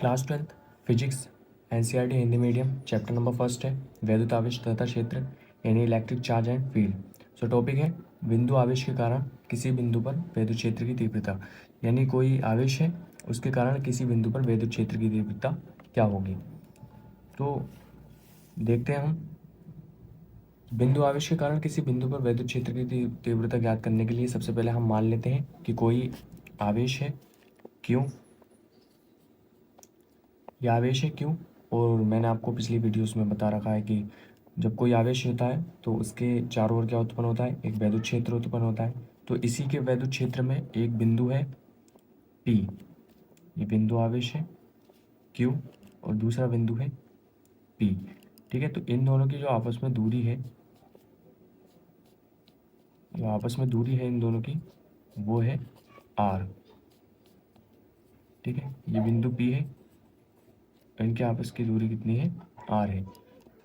Class 12 physics NCERT Hindi medium chapter number first है वैद्युत आवेश तथा क्षेत्र यानी electric charge and field. So topic है बिंदु आवेश के कारण किसी बिंदु पर वैद्युत क्षेत्र की तीव्रता, यानी कोई आवेश है उसके कारण किसी बिंदु पर वैद्युत क्षेत्र की तीव्रता क्या होगी। तो देखते हैं हम बिंदु आवेश के कारण किसी बिंदु पर वैद्युत क्षेत्र की तीव्रता ज्ञात करने के लिए सबसे पहले हम मान लेते हैं कि कोई आवेश है क्यों, यह आवेश है क्यों। और मैंने आपको पिछली वीडियोस में बता रखा है कि जब कोई आवेश होता है तो उसके चारों ओर क्या उत्पन्न होता है, एक वैद्युत क्षेत्र उत्पन्न होता है। तो इसी के वैद्युत क्षेत्र में एक बिंदु है P, ये बिंदु आवेश है Q और दूसरा बिंदु है P। ठीक है, तो इन दोनों की जो आपस में दूरी है, इन दोनों की वो है R। ठीक है, ये बिंदु P है, इनके आपस की दूरी कितनी है, R है।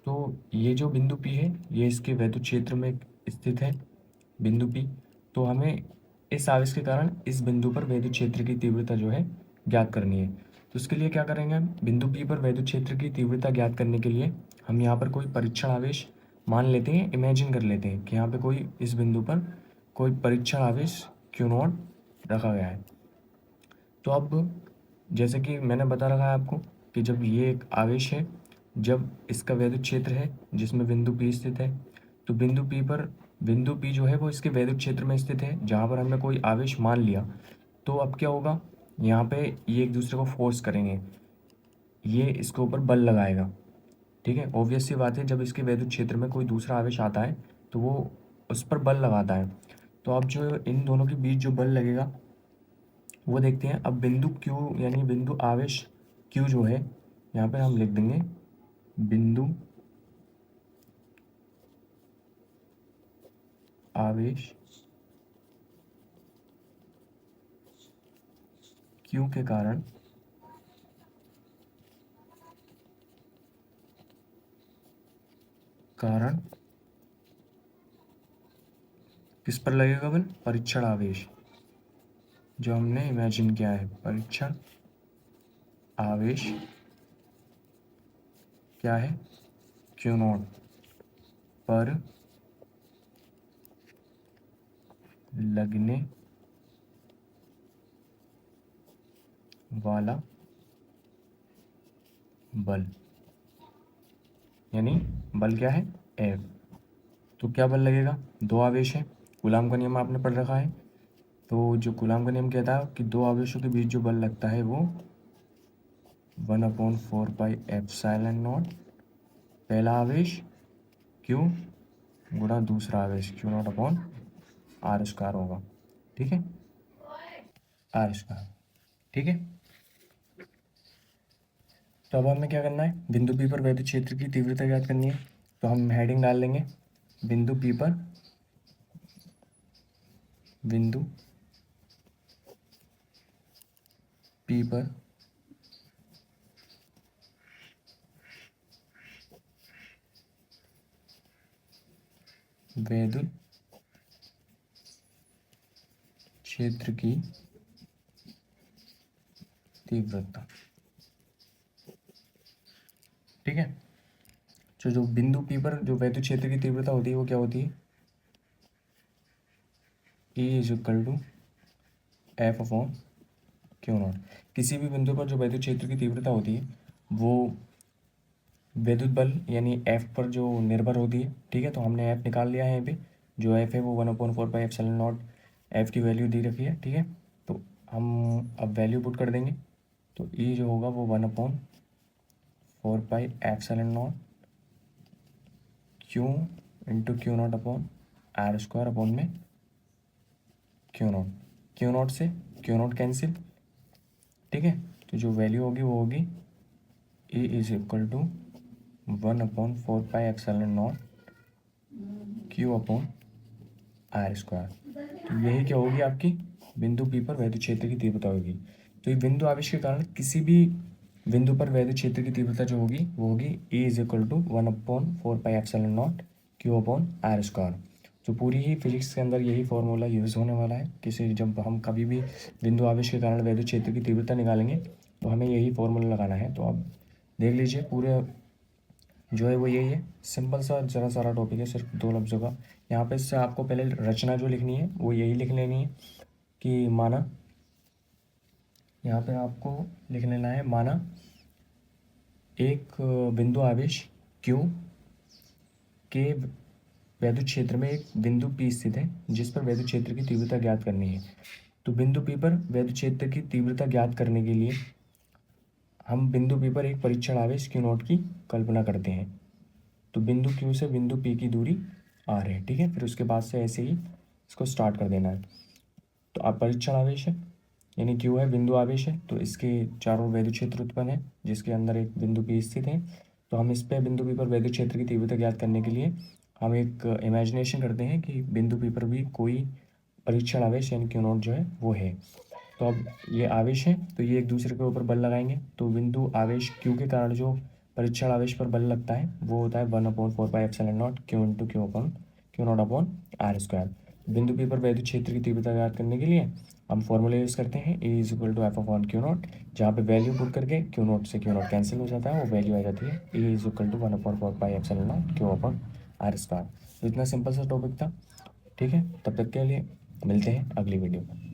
तो ये जो बिंदु P है ये इसके वैद्युत क्षेत्र में स्थित है बिंदु P। तो हमें इस आवेश के कारण इस बिंदु पर वैद्युत क्षेत्र की तीव्रता जो है ज्ञात करनी है। तो इसके लिए क्या करेंगे हम, बिंदु P पर वैद्युत क्षेत्र की तीव्रता ज्ञात करने के लिए हम यहाँ पर कोई परीक्षण आवेश मान लेते हैं, इमेजिन कर लेते हैं कि यहाँ पे कोई इस बिंदु पर कोई परीक्षण आवेश Q0 रखा गया है। तो अब जैसे कि मैंने बता रखा है आपको कि जब ये एक आवेश है, जब इसका वैद्युत क्षेत्र है जिसमें बिंदु P स्थित है, तो बिंदु P जो है वो इसके वैद्युत क्षेत्र में स्थित है जहाँ पर हमने कोई आवेश मान लिया। तो अब क्या होगा, यहाँ पे ये एक दूसरे को फोर्स करेंगे, ये इसके ऊपर बल लगाएगा। ठीक है, ऑब्वियस सी बात है, जब इसके वैद्युत क्षेत्र में कोई दूसरा आवेश आता है तो वो उस पर बल लगाता है। तो अब जो इन दोनों के बीच जो बल लगेगा वो देखते हैं। अब बिंदु Q यानी बिंदु आवेश Q जो है, यहाँ पर हम लिख देंगे बिंदु आवेश Q के कारण किस पर लगेगा बल, परीक्षण आवेश जो हमने इमेजिन किया है। परीक्षण आवेश क्या है, Q0 पर लगने वाला बल, यानी बल क्या है, F। तो क्या बल लगेगा, दो आवेश है, कूलाम का नियम आपने पढ़ रखा है। तो जो कूलाम का नियम कहता है कि दो आवेशों के बीच जो बल लगता है वो 1/4πε0 पहला आवेश Q गुणा दूसरा आवेश Q0/r² होगा। ठीक है, r²। ठीक है, तो अब हमें क्या करना है, बिंदु P पर वैद्युत क्षेत्र की तीव्रता ज्ञात करनी है। तो हम हेडिंग डाल लेंगे बिंदु P पर वैद्युत क्षेत्र की तीव्रता। ठीक है, तो जो बिंदु P पर जो वैद्युत क्षेत्र की तीव्रता होती है वो क्या होती है, E = F/Q0। किसी भी बिंदु पर जो वैद्युत क्षेत्र की तीव्रता होती है वो वैद्युत बल यानी F पर जो निर्भर होती है। ठीक है, तो हमने F निकाल लिया है यहाँ पे, जो F है वो 1/4πε0 F की वैल्यू दी रखी है। ठीक है, तो हम अब वैल्यू पुट कर देंगे। तो E जो होगा वो 1/4πε0 Q इंटू Q0/r² में Q0 से Q0 कैंसिल। ठीक है, तो जो वैल्यू होगी वो होगी E = 1/4πε0 Q/r²। तो यही क्या होगी आपकी बिंदु P पर वैद्युत क्षेत्र की तीव्रता होगी। तो ये बिंदु आवेश के कारण किसी भी बिंदु पर वैद्युत क्षेत्र की तीव्रता जो होगी वो होगी E = 1/4πε0 Q/r²। तो पूरी ही फिजिक्स के अंदर यही फॉर्मूला यूज़ होने वाला है। किसी जब हम कभी भी बिंदु आवेश के कारण वैद्युत क्षेत्र की तीव्रता निकालेंगे तो हमें यही फॉर्मूला लगाना है। तो आप देख लीजिए पूरे जो है वो यही है, सिंपल सा जरा सारा टॉपिक है, सिर्फ 2 लफ्ज़ों का। यहाँ पे इससे आपको पहले रचना जो लिखनी है वो यही लिख लेनी है कि माना, यहाँ पे आपको लिख लेना है माना एक बिंदु आवेश Q के वैद्युत क्षेत्र में एक बिंदु P स्थित है जिस पर वैद्युत क्षेत्र की तीव्रता ज्ञात करनी है। तो बिंदु P पर वैद्युत क्षेत्र की तीव्रता ज्ञात करने के लिए हम बिंदु P पर एक परीक्षण आवेश Q नॉट की कल्पना करते हैं। तो बिंदु Q से बिंदु P की दूरी R है, ठीक है। फिर उसके बाद से ऐसे ही इसको स्टार्ट कर देना है। तो आप परीक्षण आवेश है यानी Q है, बिंदु आवेश है, तो इसके चारों वैद्युत क्षेत्र उत्पन्न है जिसके अंदर एक बिंदु P स्थित है। तो हम इस पे बिंदु P पर वैद्युत क्षेत्र की तीव्रता ज्ञात करने के लिए हम एक इमेजिनेशन करते हैं कि बिंदु P पर भी कोई परीक्षण आवेश यानी Q नॉट जो है वो है। तो अब ये आवेश है तो ये एक दूसरे के ऊपर बल लगाएंगे। तो बिंदु आवेश Q के कारण जो परीक्षण आवेश पर बल लगता है वो होता है 1/4πε0 Q into Q naught upon are square. बिंदु P पर वैद्युत क्षेत्र की तीव्रता ज्ञात करने के लिए हम फॉर्मूला यूज़ करते हैं A is equal to F upon Q nought, जहाँ पे वैल्यू पुट करके Q नॉट से Q नॉट कैंसिल हो जाता है, वो वैल्यू आ जाती है A is equal to 1/4πε0 Q upon are square. तो इतना सिंपल सा टॉपिक था, ठीक है। तब तक के लिए मिलते हैं अगली वीडियो में।